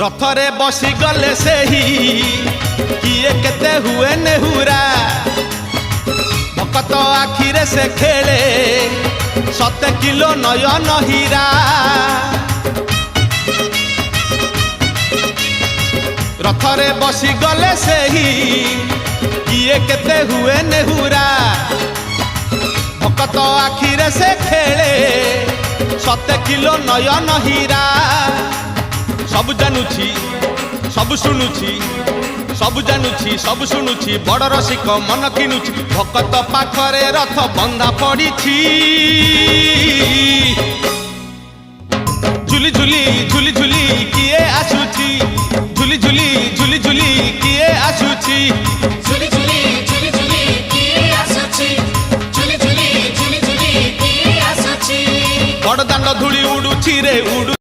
रथरे बसी गले से ही किए केते हुए नेहुरा भकत आखिरे से खेले 7 किलो नयन हीरा रथरे बसी गले से ही किए केते हुए नेहुरा भकत आखिरे से खेले 7 किलो नयन हीरा सब जानुछि सब शुणुछि सब जानुछि सब शुणुछि बड़ रसिक मन किनुछि भकत पाखरे रथ बंधा पड़िछि झुली झुली झुली झुली किए आसुछि झुली झुली झुली झुली किए आसुछि झुली झुली झुली झुली किए आसुछि झुली झुली झुली झुली किए आसुछि बड़ दांड धूली उडुछि रे उडु